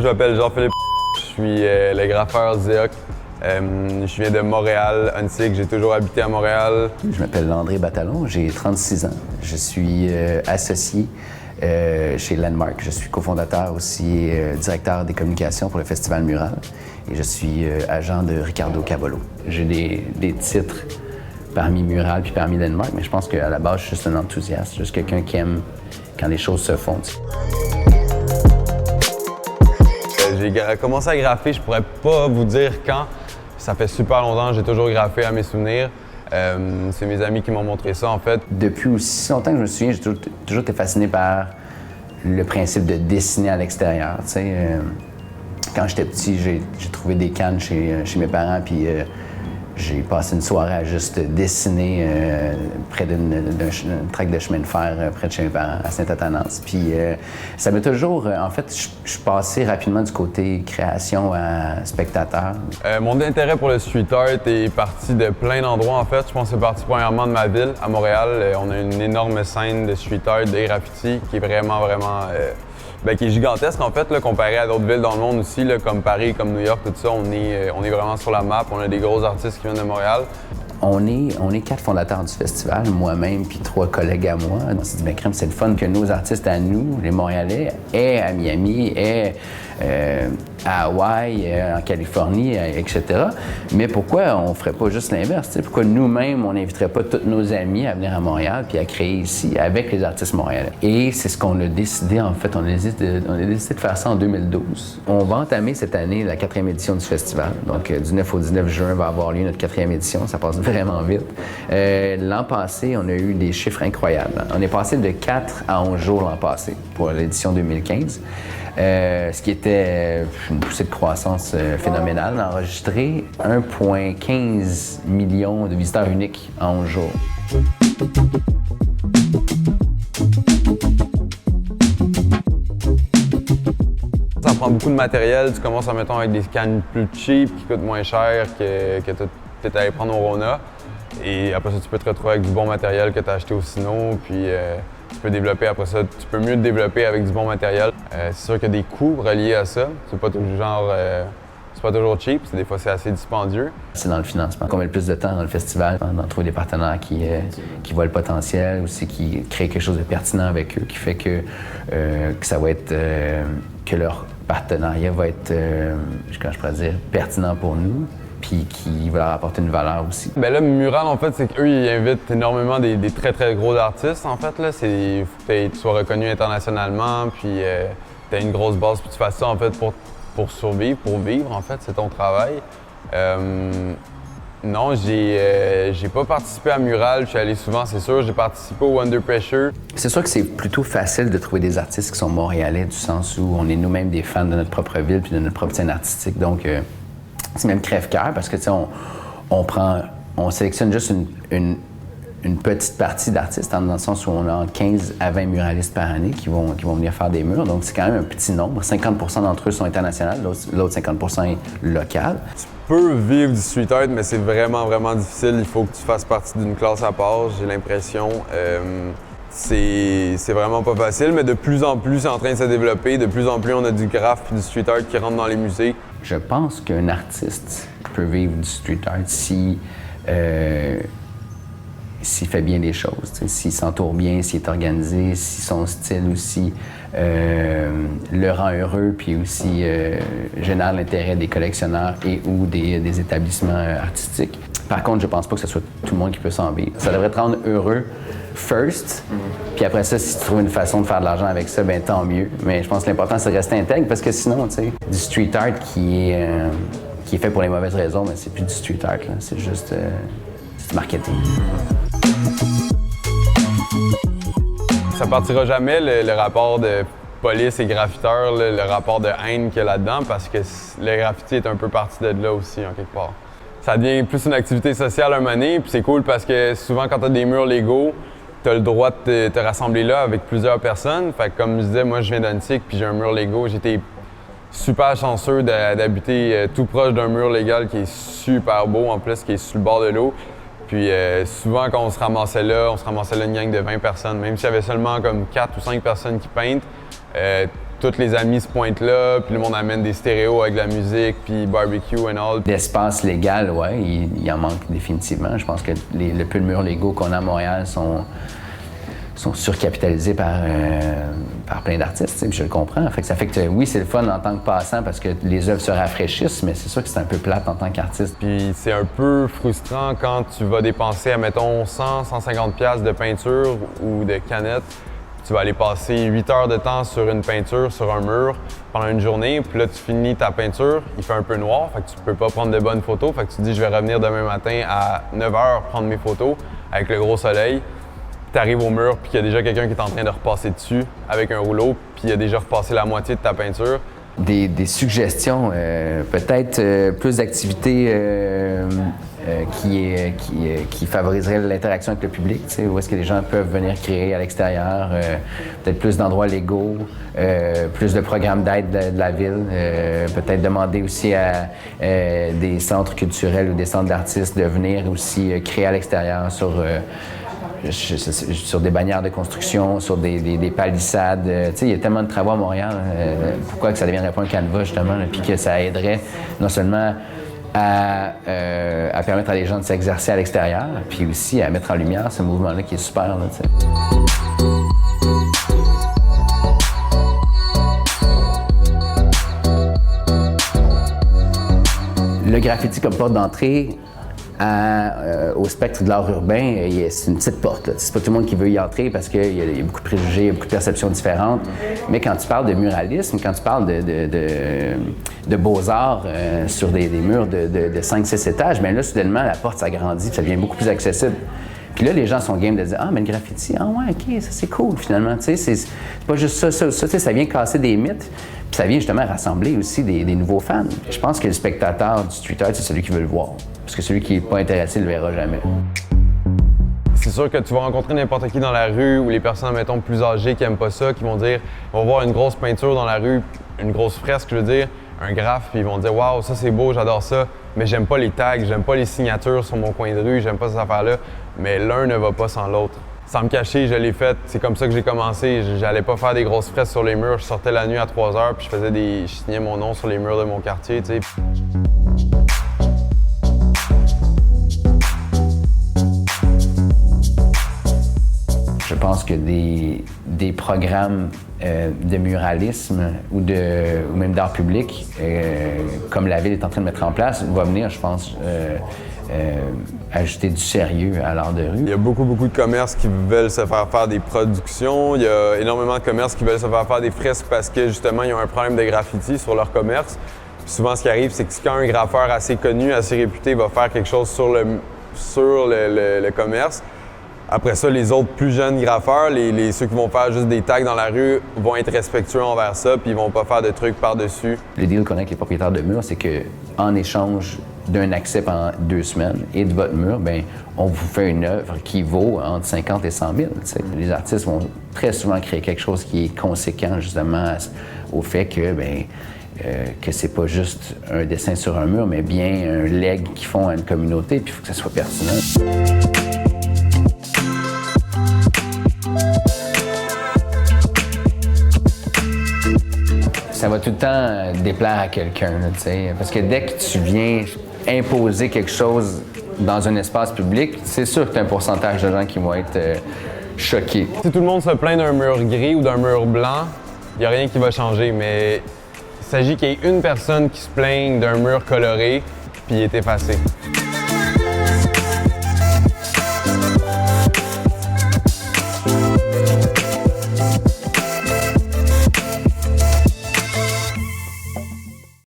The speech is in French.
je m'appelle Jean-Philippe. Je suis le graffeur Zéoc. Je viens de Montréal, Huntsic. J'ai toujours habité à Montréal. Je m'appelle André Batalon, j'ai 36 ans. Je suis associé chez Landmark. Je suis cofondateur aussi et directeur des communications pour le Festival Mural. Et je suis agent de Ricardo Cavallo. J'ai des titres parmi Mural puis parmi Landmark, mais je pense qu'à la base, je suis juste un enthousiaste, juste quelqu'un qui aime quand les choses se font. J'ai commencé à graffer, je pourrais pas vous dire quand. Ça fait super longtemps, j'ai toujours graffé à mes souvenirs. C'est mes amis qui m'ont montré ça, en fait. Depuis aussi longtemps que je me souviens, j'ai toujours été fasciné par le principe de dessiner à l'extérieur. Quand j'étais petit, j'ai trouvé des cannes chez mes parents, puis j'ai passé une soirée à juste dessiner près d'un track de chemin de fer près de chez mes parents, à Saint-Athanas. Puis ça m'a toujours... en fait, je suis passé rapidement du côté création à spectateur. Mon intérêt pour le street art est parti de plein d'endroits, en fait. Je pense que c'est parti premièrement de ma ville, à Montréal. On a une énorme scène de street art, de graffiti, qui est vraiment qui est gigantesque, en fait, là, comparé à d'autres villes dans le monde aussi, là, comme Paris, comme New York, tout ça. On est vraiment sur la map. On a des gros artistes qui viennent de Montréal. On est 4 fondateurs du festival, moi-même puis 3 collègues à moi. On s'est dit, crème, c'est le fun que nos artistes à nous, les Montréalais, aient à Miami, aient à Hawaï, en Californie, etc. Mais pourquoi on ferait pas juste l'inverse? Pourquoi nous-mêmes, on n'inviterait pas tous nos amis à venir à Montréal puis à créer ici avec les artistes montréalais? Et c'est ce qu'on a décidé, en fait. On a décidé de faire ça en 2012. On va entamer cette année la 4e édition du festival. Donc, du 9 au 19 juin va avoir lieu notre 4e édition. Ça passe vraiment vite. L'an passé, on a eu des chiffres incroyables. On est passé de 4 à 11 jours l'an passé pour l'édition 2015. Ce qui était une poussée de croissance phénoménale. On a enregistré 1,15 million de visiteurs uniques en 11 jours. Ça prend beaucoup de matériel. Tu commences, mettons, avec des cannes plus cheap qui coûtent moins cher que tu allé prendre au Rona. Et après ça, tu peux te retrouver avec du bon matériel que tu as acheté au Sino. Puis tu peux développer après ça. Tu peux mieux te développer avec du bon matériel. C'est sûr qu'il y a des coûts reliés à ça. C'est pas toujours c'est pas toujours cheap. Des fois, c'est assez dispendieux. C'est dans le financement. On met le plus de temps dans le festival, d'en trouver des partenaires qui voient le potentiel, aussi qui créent quelque chose de pertinent avec eux, qui fait que ça va être que leur partenariat va être, comment je pourrais dire, pertinent pour nous, puis qui va leur apporter une valeur aussi. Bien là, Mural, en fait, c'est qu'eux, ils invitent énormément des très, très gros artistes, en fait. Là, il faut que tu sois reconnu internationalement, puis tu as une grosse base, puis tu fasses ça, en fait, pour survivre, pour vivre, en fait, c'est ton travail. Non, j'ai pas participé à Mural, je suis allé souvent, c'est sûr. J'ai participé au Under Pressure. C'est sûr que c'est plutôt facile de trouver des artistes qui sont montréalais, du sens où on est nous-mêmes des fans de notre propre ville puis de notre propre scène artistique. Donc, c'est même crève-cœur parce que, tu sais, on sélectionne juste une petite partie d'artistes, dans le sens où on a entre 15 à 20 muralistes par année qui vont venir faire des murs. Donc, c'est quand même un petit nombre. 50 % d'entre eux sont internationaux, l'autre 50 % est local. Tu peux vivre du street art, mais c'est vraiment difficile. Il faut que tu fasses partie d'une classe à part, j'ai l'impression. C'est vraiment pas facile, mais de plus en plus, c'est en train de se développer. De plus en plus, on a du graph et du street art qui rentrent dans les musées. Je pense qu'un artiste peut vivre du street art s'il fait bien les choses, s'il s'entoure bien, s'il est organisé, si son style aussi le rend heureux, puis aussi génère l'intérêt des collectionneurs et ou des établissements artistiques. Par contre, je pense pas que ce soit tout le monde qui peut s'en vivre. Ça devrait te rendre heureux first, puis après ça, si tu trouves une façon de faire de l'argent avec ça, ben tant mieux. Mais je pense que l'important, c'est de rester intègre, parce que sinon, tu sais, du street art qui est fait pour les mauvaises raisons, mais c'est plus du street art, là. C'est juste du marketing. Ça partira jamais le rapport de police et graffiteurs, le rapport de haine qu'il y a là-dedans, parce que le graffiti est un peu parti de là aussi, en quelque part. Ça devient plus une activité sociale un moment donné, puis c'est cool parce que souvent, quand tu as des murs légaux, tu as le droit de te rassembler là avec plusieurs personnes. Fait que, comme je disais, moi, je viens d'Antique, puis j'ai un mur Lego. J'étais super chanceux d'habiter tout proche d'un mur légal qui est super beau, en plus, qui est sur le bord de l'eau. Puis souvent, quand on se ramassait là une gang de 20 personnes. Même s'il y avait seulement comme 4 ou 5 personnes qui peintent, tous les amis se pointent là, puis le monde amène des stéréos avec de la musique, puis barbecue and all. L'espace légal, ouais, il en manque définitivement. Je pense que le peu de murs légaux qu'on a à Montréal sont surcapitalisés par plein d'artistes, puis je le comprends. Ça fait que oui, c'est le fun en tant que passant parce que les œuvres se rafraîchissent, mais c'est sûr que c'est un peu plate en tant qu'artiste. Puis c'est un peu frustrant quand tu vas dépenser, admettons, 100-150$ de peinture ou de canettes. Tu vas aller passer 8 heures de temps sur une peinture, sur un mur, pendant une journée, puis là, tu finis ta peinture, il fait un peu noir, fait que tu peux pas prendre de bonnes photos, fait que tu te dis, je vais revenir demain matin à 9 heures prendre mes photos avec le gros soleil. Tu arrives au mur, puis il y a déjà quelqu'un qui est en train de repasser dessus avec un rouleau, puis il a déjà repassé la moitié de ta peinture. Des suggestions, peut-être plus d'activités qui favoriseraient l'interaction avec le public, où est-ce que les gens peuvent venir créer à l'extérieur, peut-être plus d'endroits légaux, plus de programmes d'aide de la ville, peut-être demander aussi à des centres culturels ou des centres d'artistes de venir aussi créer à l'extérieur sur des bannières de construction, sur des palissades. Il y a tellement de travaux à Montréal. Pourquoi que ça ne deviendrait pas un canevas, justement, puis que ça aiderait non seulement à permettre à les gens de s'exercer à l'extérieur, puis aussi à mettre en lumière ce mouvement-là qui est super. Là, le graffiti comme porte d'entrée au spectre de l'art urbain, c'est une petite porte. C'est pas tout le monde qui veut y entrer parce qu'il y a beaucoup de préjugés, il y a beaucoup de perceptions différentes. Mais quand tu parles de muralisme, quand tu parles de beaux-arts sur des murs de 5-6 étages, bien là, soudainement, la porte s'agrandit et ça devient beaucoup plus accessible. Puis là, les gens sont game de dire « Ah, mais le graffiti, ah ouais, OK, ça c'est cool, finalement. » Tu sais, c'est pas juste ça vient casser des mythes. Puis ça vient justement rassembler aussi des nouveaux fans. Je pense que le spectateur du street art, c'est celui qui veut le voir. Parce que celui qui n'est pas intéressé ne le verra jamais. C'est sûr que tu vas rencontrer n'importe qui dans la rue ou les personnes, mettons, plus âgées qui n'aiment pas ça, qui vont dire, ils vont voir une grosse peinture dans la rue, une grosse fresque, je veux dire, un graphe, puis ils vont dire « Waouh, ça c'est beau, j'adore ça, mais j'aime pas les tags, j'aime pas les signatures sur mon coin de rue, j'aime pas ces affaires-là. » Mais l'un ne va pas sans l'autre. Sans me cacher, je l'ai fait. C'est comme ça que j'ai commencé. J'allais pas faire des grosses fresques sur les murs. Je sortais la nuit à 3 heures puis je signais mon nom sur les murs de mon quartier, tu sais. Je pense que des programmes de muralisme ou même d'art public, comme la Ville est en train de mettre en place, va venir, je pense, ajouter du sérieux à l'art de rue. Il y a beaucoup de commerces qui veulent se faire des productions. Il y a énormément de commerces qui veulent se faire des fresques parce que, justement, ils ont un problème de graffiti sur leur commerce. Puis souvent, ce qui arrive, c'est que quand un graffeur assez connu, assez réputé, va faire quelque chose sur le commerce, après ça, les autres plus jeunes graffeurs, ceux qui vont faire juste des tags dans la rue, vont être respectueux envers ça, puis ils vont pas faire de trucs par-dessus. Le deal qu'on a avec les propriétaires de murs, c'est qu'en échange d'un accès pendant 2 semaines et de votre mur, bien, on vous fait une œuvre qui vaut entre 50 et 100 000. T'sais. Les artistes vont très souvent créer quelque chose qui est conséquent, justement, au fait que, que c'est pas juste un dessin sur un mur, mais bien un leg qu'ils font à une communauté, puis il faut que ça soit pertinent. Ça va tout le temps déplaire à quelqu'un, parce que dès que tu viens imposer quelque chose dans un espace public, c'est sûr que tu as un pourcentage de gens qui vont être choqués. Si tout le monde se plaint d'un mur gris ou d'un mur blanc, il n'y a rien qui va changer, mais il s'agit qu'il y ait une personne qui se plaigne d'un mur coloré puis il est effacé.